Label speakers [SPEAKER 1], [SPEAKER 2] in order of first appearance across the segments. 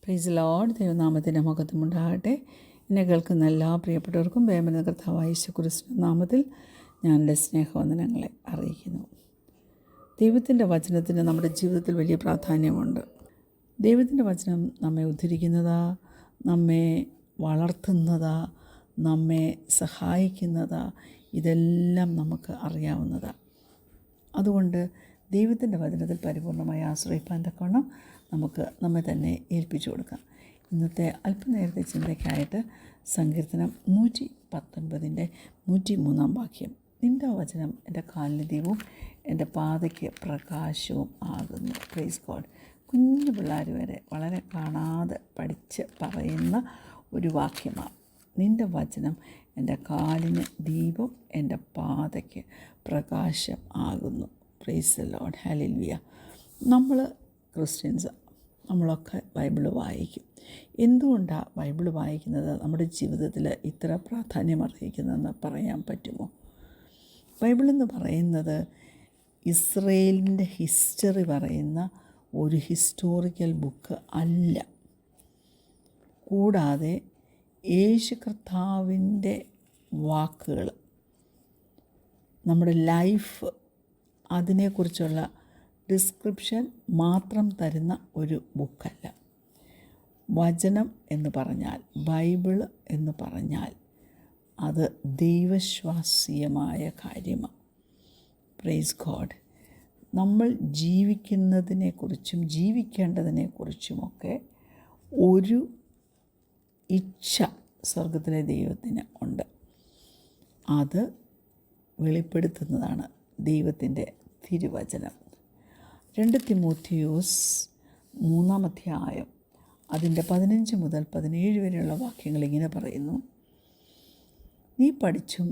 [SPEAKER 1] Praise Lord. ദൈവനാമത്തിൻ്റെ മഹത്വമുണ്ടാകട്ടെ. എന്നെ കേൾക്കുന്ന എല്ലാ പ്രിയപ്പെട്ടവർക്കും വേമന കർത്താവായ യേശുക്രിസ്തു നാമത്തിൽ ഞാൻ എൻ്റെ സ്നേഹവന്ദനങ്ങളെ അറിയിക്കുന്നു. ദൈവത്തിൻ്റെ വചനത്തിന് നമ്മുടെ ജീവിതത്തിൽ വലിയ പ്രാധാന്യമുണ്ട്. ദൈവത്തിൻ്റെ വചനം നമ്മെ ഉദ്ധരിക്കുന്നതാ, നമ്മെ വളർത്തുന്നതാ, നമ്മെ സഹായിക്കുന്നതാ, ഇതെല്ലാം നമുക്ക് അറിയാവുന്നതാണ്. അതുകൊണ്ട് ദൈവത്തിൻ്റെ വചനത്തിൽ പരിപൂർണമായി ആശ്രയിപ്പാൻ തക്കവണ്ണം നമുക്ക് നമ്മെ തന്നെ ഏൽപ്പിച്ചു കൊടുക്കാം. ഇന്നത്തെ അല്പനേരത്തെ ചിന്തയ്ക്കായിട്ട് സങ്കീർത്തനം 119 103 വാക്യം. നിൻ്റെ വചനം എൻ്റെ കാലിന് ദീപവും എൻ്റെ പാതയ്ക്ക് പ്രകാശവും ആകുന്നു. Praise God. കുഞ്ഞു പിള്ളേർ വരെ വളരെ കാണാതെ പഠിച്ച് പറയുന്ന ഒരു വാക്യമാണ്. നിൻ്റെ വചനം എൻ്റെ കാലിന് ദീപം എൻ്റെ പാതയ്ക്ക് പ്രകാശം ആകുന്നു. Price the Lord. ഹല്ലേലൂയ. നമ്മൾ ക്രിസ്ത്യൻസ് നമ്മളൊക്കെ ബൈബിൾ വായിക്കും. എന്തുകൊണ്ടാണ് ബൈബിൾ വായിക്കുന്നത് നമ്മുടെ ജീവിതത്തിൽ ഇത്ര പ്രാധാന്യം അർഹിക്കുന്നതെന്ന് പറയാൻ പറ്റുമോ? ബൈബിളെന്ന് പറയുന്നത് ഇസ്രയേലിൻ്റെ ഹിസ്റ്ററി പറയുന്ന ഒരു ഹിസ്റ്റോറിക്കൽ ബുക്ക് അല്ല. കൂടാതെ യേശു കർത്താവിൻ്റെ വാക്കുകൾ, നമ്മുടെ ലൈഫ്, അതിനെക്കുറിച്ചുള്ള ഡിസ്ക്രിപ്ഷൻ മാത്രം തരുന്ന ഒരു ബുക്കല്ല. വചനം എന്ന് പറഞ്ഞാൽ, ബൈബിൾ എന്ന് പറഞ്ഞാൽ അത് ദൈവശ്വാസീയമായ കാര്യമാണ്. Praise God. നമ്മൾ ജീവിക്കുന്നതിനെക്കുറിച്ചും ജീവിക്കേണ്ടതിനെക്കുറിച്ചുമൊക്കെ ഒരു ഇച്ഛ സ്വർഗത്തിലെ ദൈവത്തിന് ഉണ്ട്. അത് വെളിപ്പെടുത്തുന്നതാണ് ദൈവത്തിൻ്റെ തിരുവചനം. 2 തിമോത്തിയോസ് 3 അതിൻ്റെ 15 മുതൽ 17 വരെയുള്ള വാക്യങ്ങൾ ഇങ്ങനെ പറയുന്നു. നീ പഠിച്ചും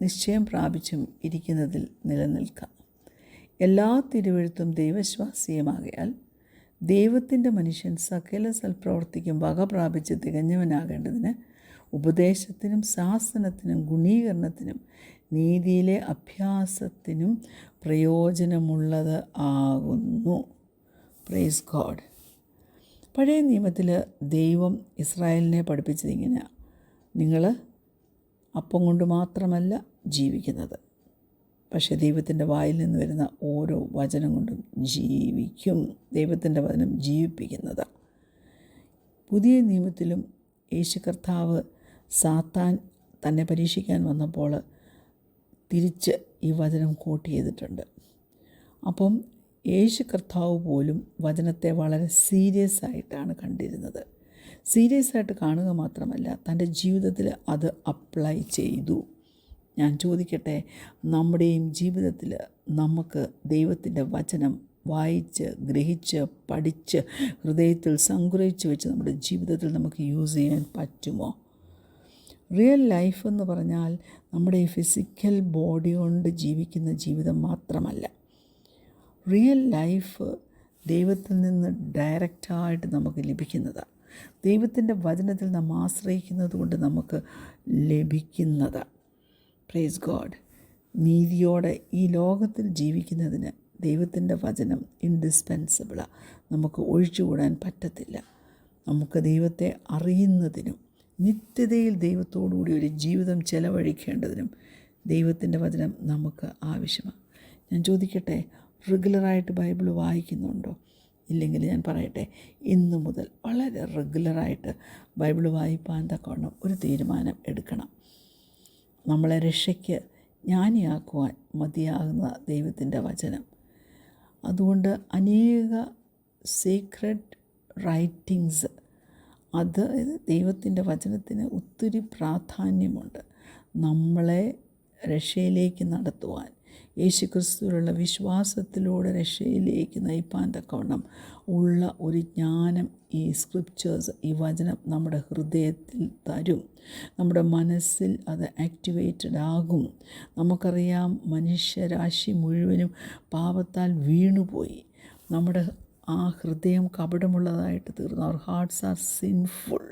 [SPEAKER 1] നിശ്ചയം പ്രാപിച്ചും ഇരിക്കുന്നതിൽ നിലനിൽക്കുക. എല്ലാ തിരുവെഴുത്തും ദൈവശ്വാസീയമാകയാൽ ദൈവത്തിൻ്റെ മനുഷ്യൻ സകല സൽപ്രവർത്തിക്കും വക പ്രാപിച്ച് തികഞ്ഞവനാകേണ്ടതിന് ഉപദേശത്തിനും ശാസനത്തിനും ഗുണീകരണത്തിനും നീതിയിലെ അഭ്യാസത്തിനും പ്രയോജനമുള്ളത് ആകുന്നു. Praise God. പഴയ നിയമത്തിൽ ദൈവം ഇസ്രായേലിനെ പഠിപ്പിച്ചതിങ്ങനെ, നിങ്ങൾ അപ്പം കൊണ്ട് മാത്രമല്ല ജീവിക്കുന്നത്, പക്ഷേ ദൈവത്തിൻ്റെ വായിൽ നിന്ന് വരുന്ന ഓരോ വചനം കൊണ്ടും ജീവിക്കും. ദൈവത്തിൻ്റെ വചനം ജീവിപ്പിക്കുന്നതാണ്. പുതിയ നിയമത്തിലും യേശു കർത്താവ് സാത്താൻ തന്നെ പരീക്ഷിക്കാൻ വന്നപ്പോൾ തിരിച്ച് ഈ വചനം കോട്ട് ചെയ്തിട്ടുണ്ട്. അപ്പം യേശു കർത്താവ് പോലും വചനത്തെ വളരെ സീരിയസ് ആയിട്ടാണ് കണ്ടിരുന്നത്. സീരിയസ് ആയിട്ട് കാണുക മാത്രമല്ല, തൻ്റെ ജീവിതത്തിൽ അത് അപ്ലൈ ചെയ്തു. ഞാൻ ചോദിക്കട്ടെ, നമ്മുടെയും ജീവിതത്തിൽ നമുക്ക് ദൈവത്തിൻ്റെ വചനം വായിച്ച് ഗ്രഹിച്ച് പഠിച്ച് ഹൃദയത്തിൽ സംഗ്രഹിച്ച് വെച്ച് നമ്മുടെ ജീവിതത്തിൽ നമുക്ക് യൂസ് ചെയ്യാൻ പറ്റുമോ? റിയൽ ലൈഫ് എന്ന് പറഞ്ഞാൽ നമ്മുടെ ഈ ഫിസിക്കൽ ബോഡി കൊണ്ട് ജീവിക്കുന്ന ജീവിതം മാത്രമല്ല. റിയൽ ലൈഫ് ദൈവത്തിൽ നിന്ന് ഡയറക്റ്റായിട്ട് നമുക്ക് ലഭിക്കുന്നതാണ്. ദൈവത്തിൻ്റെ വചനത്തിൽ നാം ആശ്രയിക്കുന്നത് കൊണ്ട് നമുക്ക് ലഭിക്കുന്നതാണ്. Praise God. നീതിയോടെ ഈ ലോകത്തിൽ ജീവിക്കുന്നതിന് ദൈവത്തിൻ്റെ വചനം ഇൻഡിസ്പെൻസിബിളാണ്. നമുക്ക് ഒഴിച്ചുകൂടാൻ പറ്റത്തില്ല. നമുക്ക് ദൈവത്തെ അറിയുന്നതിനും നിത്യതയിൽ ദൈവത്തോടുകൂടി ഒരു ജീവിതം ചെലവഴിക്കേണ്ടതിനും ദൈവത്തിൻ്റെ വചനം നമുക്ക് ആവശ്യമാണ്. ഞാൻ ചോദിക്കട്ടെ, റെഗുലറായിട്ട് ബൈബിൾ വായിക്കുന്നുണ്ടോ? ഇല്ലെങ്കിൽ ഞാൻ പറയട്ടെ, ഇന്നു മുതൽ വളരെ റെഗുലറായിട്ട് ബൈബിൾ വായിപ്പാൻ തക്കവണ്ണം ഒരു തീരുമാനം എടുക്കണം. നമ്മളെ രക്ഷയ്ക്ക് ജ്ഞാനിയാക്കുവാൻ മതിയാകുന്ന ദൈവത്തിൻ്റെ വചനം. അതുകൊണ്ട് അനേക സീക്രട്ട് റൈറ്റിങ്സ്, അതായത് ദൈവത്തിൻ്റെ വചനത്തിന് ഒത്തിരി പ്രാധാന്യമുണ്ട്. നമ്മളെ രക്ഷയിലേക്ക് നടത്തുവാൻ, യേശുക്രിസ്തുവിലുള്ള വിശ്വാസത്തിലൂടെ രക്ഷയിലേക്ക് നയിപ്പാൻ തക്കവണ്ണം ഉള്ള ഒരു ജ്ഞാനം ഈ സ്ക്രിപ്റ്റേഴ്സ്, ഈ വചനം നമ്മുടെ ഹൃദയത്തിൽ തരും. നമ്മുടെ മനസ്സിൽ അത് ആക്ടിവേറ്റഡ് ആകും. നമുക്കറിയാം, മനുഷ്യരാശി മുഴുവനും പാപത്താൽ വീണുപോയി. നമ്മുടെ ആ ഹൃദയം കപടമുള്ളതായിട്ട് തീർന്നു. അവർ ഹാർട്ട്സ് ആർ സിൻഫുൾ.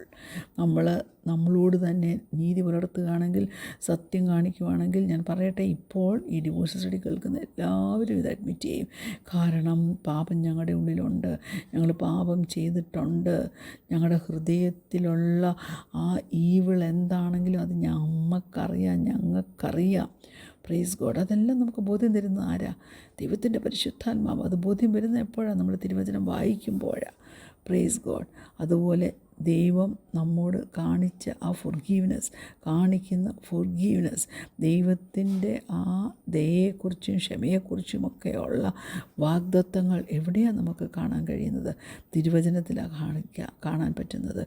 [SPEAKER 1] നമ്മളോട് തന്നെ നീതി പുലർത്തുകയാണെങ്കിൽ, സത്യം കാണിക്കുകയാണെങ്കിൽ, ഞാൻ പറയട്ടെ, ഇപ്പോൾ ഈ ഡിവോഴ്സ് സ്റ്റഡി കേൾക്കുന്ന എല്ലാവരും ഇത് അഡ്മിറ്റ് ചെയ്യും. കാരണം പാപം ഞങ്ങളുടെ ഉള്ളിലുണ്ട്, ഞങ്ങൾ പാപം ചെയ്തിട്ടുണ്ട്, ഞങ്ങളുടെ ഹൃദയത്തിലുള്ള ആ ഈവിൾ എന്താണെങ്കിലും അത് ഞങ്ങൾക്കറിയാം. Praise God. അതെല്ലാം നമുക്ക് ബോധ്യം തരുന്ന ആരാ? ദൈവത്തിൻ്റെ പരിശുദ്ധാത്മാവ്. അത് ബോധ്യം വരുന്ന എപ്പോഴാണ്? നമ്മൾ തിരുവചനം വായിക്കുമ്പോഴാണ്. Praise God. അതുപോലെ ദൈവം നമ്മോട് കാണിച്ച ആ കാണിക്കുന്ന ഫോർഗീവ്നെസ്, ദൈവത്തിൻ്റെ ആ ദയയെക്കുറിച്ചും ക്ഷമയെക്കുറിച്ചുമൊക്കെയുള്ള വാഗ്ദത്തങ്ങൾ എവിടെയാണ് നമുക്ക് കാണാൻ കഴിയുന്നത്? തിരുവചനത്തിലാണ് കാണാൻ പറ്റുന്നത്.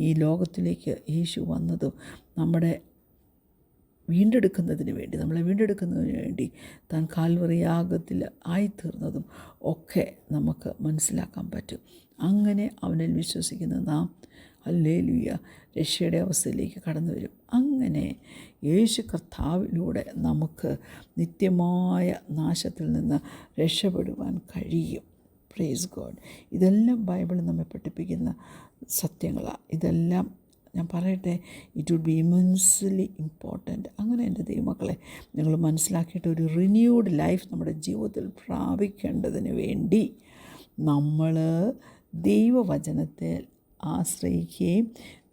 [SPEAKER 1] ഈ ലോകത്തിലേക്ക് യേശു വന്നതും നമ്മളെ വീണ്ടെടുക്കുന്നതിന് വേണ്ടി താൻ കാൽവറി യാഗത്തിൽ ആയിത്തീർന്നതും ഒക്കെ നമുക്ക് മനസ്സിലാക്കാൻ പറ്റും. അങ്ങനെ അവനിൽ വിശ്വസിക്കുന്ന നാം ഹല്ലേലൂയ രക്ഷയുടെ അവസ്ഥയിലേക്ക് കടന്നു വരും. അങ്ങനെ യേശു കർത്താവിലൂടെ നമുക്ക് നിത്യമായ നാശത്തിൽ നിന്ന് രക്ഷപ്പെടുവാൻ കഴിയും. Praise God. ഇതെല്ലാം ബൈബിൾ നമ്മെ പഠിപ്പിക്കുന്ന സത്യങ്ങളാണ്. ഇതെല്ലാം ഞാൻ പറയട്ടെ, it would be immensely important. അങ്ങനെ എൻ്റെ ദൈവമക്കളെ, നിങ്ങൾ മനസ്സിലാക്കിയിട്ട് ഒരു റിന്യൂഡ് ലൈഫ് നമ്മുടെ ജീവിതത്തിൽ പ്രാപിക്കേണ്ടതിന് വേണ്ടി നമ്മൾ ദൈവവചനത്തിൽ ആശ്രയിക്കുകയും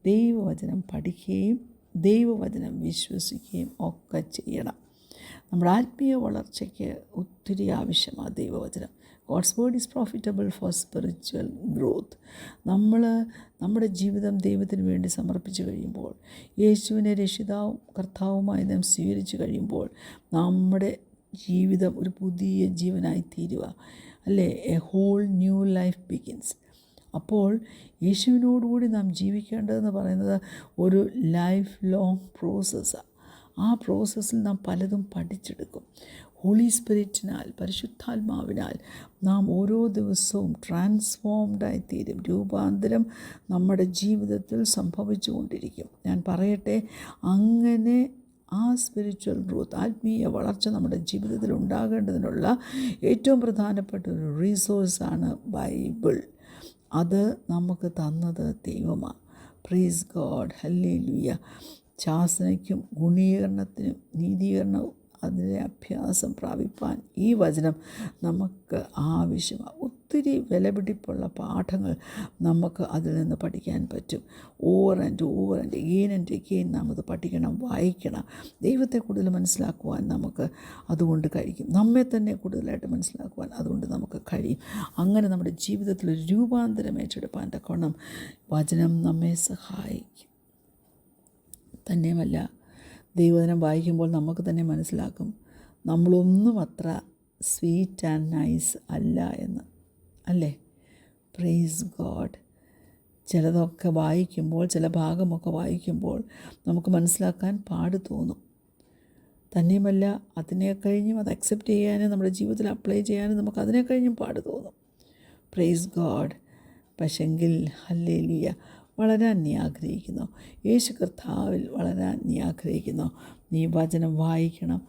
[SPEAKER 1] ദൈവവചനം പഠിക്കുകയും ദൈവവചനം വിശ്വസിക്കുകയും ഒക്കെ ചെയ്യണം. നമ്മുടെ ആത്മീയ വളർച്ചയ്ക്ക് ഒത്തിരി ആവശ്യമാണ് ദൈവവചനം. God's word is profitable for spiritual growth. നമ്മുടെ ജീവിതം ദൈവത്തിന് വേണ്ടി സമർപ്പിച്ച് കഴിയുമ്പോൾ, യേശുവിനെ രക്ഷിതാവും കർത്താവുമായി നാം സ്വീകരിച്ച് കഴിയുമ്പോൾ, നമ്മുടെ ജീവിതം ഒരു പുതിയ ജീവനായി തീരുക, അല്ലേ? A whole new life begins. അപ്പോൾ യേശുവിനോടുകൂടി നാം ജീവിക്കേണ്ടതെന്ന് പറയുന്നത് ഒരു ലൈഫ് ലോങ് പ്രോസസ്സാണ്. ആ പ്രോസസ്സിൽ നാം പലതും പഠിച്ചെടുക്കും. ഹോളി സ്പിരിറ്റിനാൽ, പരിശുദ്ധാത്മാവിനാൽ നാം ഓരോ ദിവസവും ട്രാൻസ്ഫോംഡായിത്തീരും. രൂപാന്തരം നമ്മുടെ ജീവിതത്തിൽ സംഭവിച്ചു കൊണ്ടിരിക്കും. ഞാൻ പറയട്ടെ, അങ്ങനെ ആ സ്പിരിച്വൽ ഗ്രോത്ത്, ആത്മീയ വളർച്ച നമ്മുടെ ജീവിതത്തിൽ ഉണ്ടാകേണ്ടതിനുള്ള ഏറ്റവും പ്രധാനപ്പെട്ട ഒരു റിസോഴ്സാണ് ബൈബിൾ. അത് നമുക്ക് തന്നത് ദൈവമാണ്. Price God. ഹല്ലേലൂയ. ശാസനയ്ക്കും ഗുണീകരണത്തിനും നീതീകരണവും അതിൻ്റെ അഭ്യാസം പ്രാപിപ്പാൻ ഈ വചനം നമുക്ക് ആവശ്യമാണ്. ഒത്തിരി വിലപിടിപ്പുള്ള പാഠങ്ങൾ നമുക്ക് അതിൽ നിന്ന് പഠിക്കാൻ പറ്റും. ഓവർ ആൻഡ് എഗെയിൻ നാം അത് പഠിക്കണം, വായിക്കണം. ദൈവത്തെ കൂടുതൽ മനസ്സിലാക്കുവാൻ നമുക്ക് അതുകൊണ്ട് കഴിയും. നമ്മെ തന്നെ കൂടുതലായിട്ട് മനസ്സിലാക്കുവാൻ അതുകൊണ്ട് നമുക്ക് കഴിയും. അങ്ങനെ നമ്മുടെ ജീവിതത്തിൽ ഒരു രൂപാന്തരം ഏറ്റെടുപ്പാൻ തക്കവണ്ണം വചനം നമ്മെ സഹായിക്കും. തന്നെയുമല്ല, ദൈവവചനം വായിക്കുമ്പോൾ നമുക്ക് തന്നെ മനസ്സിലാക്കും നമ്മളൊന്നും അത്ര സ്വീറ്റ് ആൻഡ് നൈസ് അല്ല എന്ന്, അല്ലേ? Praise God. ചിലതൊക്കെ വായിക്കുമ്പോൾ, ചില ഭാഗമൊക്കെ വായിക്കുമ്പോൾ നമുക്ക് മനസ്സിലാക്കാൻ പാട് തോന്നും. തന്നെയുമല്ല, അതിനെ കഴിഞ്ഞും അത് അക്സെപ്റ്റ് ചെയ്യാനും നമ്മുടെ ജീവിതത്തിൽ അപ്ലൈ ചെയ്യാനും നമുക്ക് അതിനെ കഴിഞ്ഞും പാട് തോന്നും. Praise God. പക്ഷെങ്കിൽ ഹല്ലേലൂയ, വളരാൻ നീ ആഗ്രഹിക്കുന്നു, യേശു കർത്താവിൽ വളരാൻ നീ ആഗ്രഹിക്കുന്നു, നീ വചനം വായിക്കണം,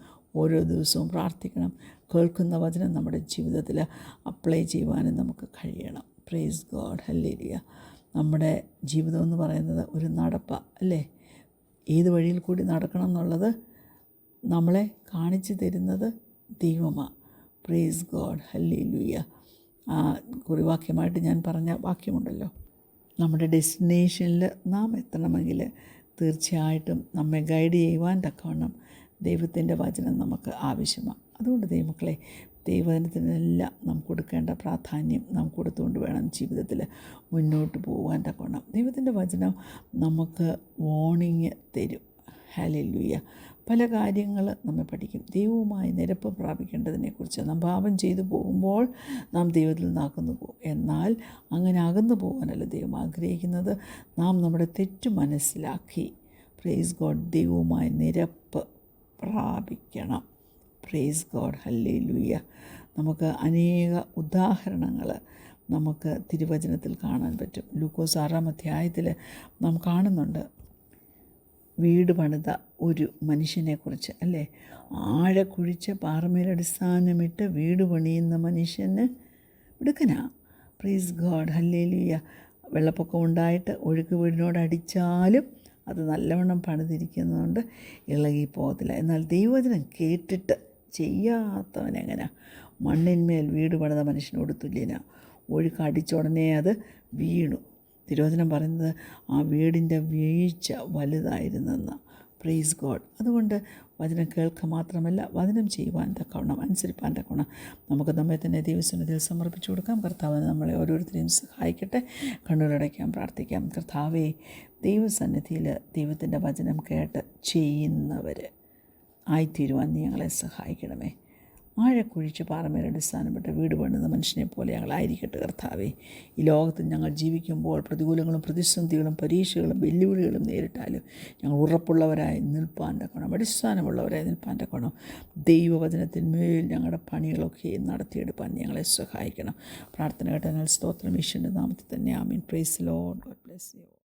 [SPEAKER 1] ഓരോ ദിവസവും പ്രാർത്ഥിക്കണം, കേൾക്കുന്ന വചനം നമ്മുടെ ജീവിതത്തിൽ അപ്ലൈ ചെയ്യുവാനും നമുക്ക് കഴിയണം. Price God. ഹല്ലേലൂയ. നമ്മുടെ ജീവിതം എന്ന് പറയുന്നത് ഒരു നടപ്പാണ്, അല്ലേ? ഏത് വഴിയിൽ കൂടി നടക്കണം എന്നുള്ളത് നമ്മളെ കാണിച്ചു തരുന്നത് ദൈവമാണ്. Price God. ഹല്ലേലൂയ. കുറിവാക്യമായിട്ട് ഞാൻ പറഞ്ഞ വാക്യമുണ്ടല്ലോ, നമ്മുടെ ഡെസ്റ്റിനേഷനിൽ നാം എത്തണമെങ്കിൽ തീർച്ചയായിട്ടും നമ്മെ ഗൈഡ് ചെയ്യുവാൻ തക്കവണ്ണം ദൈവത്തിൻ്റെ വചനം നമുക്ക് ആവശ്യമാണ്. അതുകൊണ്ട് ദൈവമക്കളെ, ദൈവവചനത്തിനെല്ലാം നാം കൊടുക്കേണ്ട പ്രാധാന്യം നാം കൊടുത്തുകൊണ്ട് വേണം ജീവിതത്തിൽ മുന്നോട്ട് പോകുവാൻ തക്കവണ്ണം. ദൈവത്തിൻ്റെ വചനം നമുക്ക് വാർണിംഗ് തരും. ഹല്ലേലൂയ. പല കാര്യങ്ങൾ നമ്മെ പഠിക്കും. ദൈവവുമായി നിരപ്പ് പ്രാപിക്കേണ്ടതിനെക്കുറിച്ച് നാം പാപം ചെയ്തു പോകുമ്പോൾ നാം ദൈവത്തിൽ നിന്ന് അകന്നു പോകും. എന്നാൽ അങ്ങനെ അകന്നു പോകാനല്ല ദൈവം ആഗ്രഹിക്കുന്നത്. നാം നമ്മുടെ തെറ്റ് മനസ്സിലാക്കി, പ്രൈസ് ഗോഡ്, ദൈവവുമായി നിരപ്പ് പ്രാപിക്കണം. Praise God. ഹല്ലേലൂയ. നമുക്ക് അനേക ഉദാഹരണങ്ങൾ നമുക്ക് തിരുവചനത്തിൽ കാണാൻ പറ്റും. ലൂക്കോസ് 6-ാം അധ്യായത്തിൽ നാം കാണുന്നുണ്ട് വീട് പണിത ഒരു മനുഷ്യനെക്കുറിച്ച്, അല്ലേ? ആഴക്കുഴിച്ച് പാറമേലടിസ്ഥാനമിട്ട് വീട് പണിയുന്ന മനുഷ്യന് മിടുക്കനാ. Price God, hallelujah. വെള്ളപ്പൊക്കം ഉണ്ടായിട്ട് ഒഴുക്ക് വീടിനോടടിച്ചാലും അത് നല്ലവണ്ണം പണിതിരിക്കുന്നതുകൊണ്ട് ഇളകി പോകത്തില്ല. എന്നാൽ ദൈവവചനം കേട്ടിട്ട് ചെയ്യാത്തവനെങ്ങനെ? മണ്ണിന്മേൽ വീട് പണിത മനുഷ്യനോട് തുല്യനാ. ഒഴുക്ക് അടിച്ച ഉടനെ അത് വീണു. തിരുവചനം പറയുന്നത് ആ വീടിൻ്റെ വീഴ്ച വലുതായിരുന്നെന്ന്. Praise God. അതുകൊണ്ട് വചനം കേൾക്കുക മാത്രമല്ല, വചനം ചെയ്യുവാൻ തക്കവണ്ണം, അനുസരിപ്പാൻ തക്കവണ്ണം നമുക്ക് നമ്മെ തന്നെ ദൈവസന്നിധിയിൽ സമർപ്പിച്ചു കൊടുക്കാം. കർത്താവ് നമ്മളെ ഓരോരുത്തരെയും സഹായിക്കട്ടെ. കണ്ണുകളടയ്ക്കാം, പ്രാർത്ഥിക്കാം. കർത്താവേ, ദൈവസന്നിധിയിൽ ദൈവത്തിൻ്റെ വചനം കേട്ട് ചെയ്യുന്നവർ ആയിത്തീരുവാൻ നീ ഞങ്ങളെ സഹായിക്കണമേ. ആഴക്കുഴിച്ച് പാറമേൽ അടിസ്ഥാനപ്പെട്ട വീട് പണിത മനുഷ്യനെ പോലെ ഞങ്ങളായിരിക്കട്ടെ കർത്താവേ. ഈ ലോകത്ത് ഞങ്ങൾ ജീവിക്കുമ്പോൾ പ്രതികൂലങ്ങളും പ്രതിസന്ധികളും പരീക്ഷകളും വെല്ലുവിളികളും നേരിട്ടാലും ഞങ്ങൾ ഉറപ്പുള്ളവരായി നിൽപ്പാൻ തക്കണം, അടിസ്ഥാനമുള്ളവരായി നിൽപ്പാൻ തക്കണം. ദൈവവചനത്തിന്മേൽ ഞങ്ങളുടെ പണികളൊക്കെ നടത്തിയെടുപ്പാൻ ഞങ്ങളെ സഹായിക്കണം. പ്രാർത്ഥന കേട്ടതിനാൽ സ്തോത്രം. യേശുവിൻ്റെ നാമത്തിൽ തന്നെ ആമീൻ. Praise the Lord. God bless U.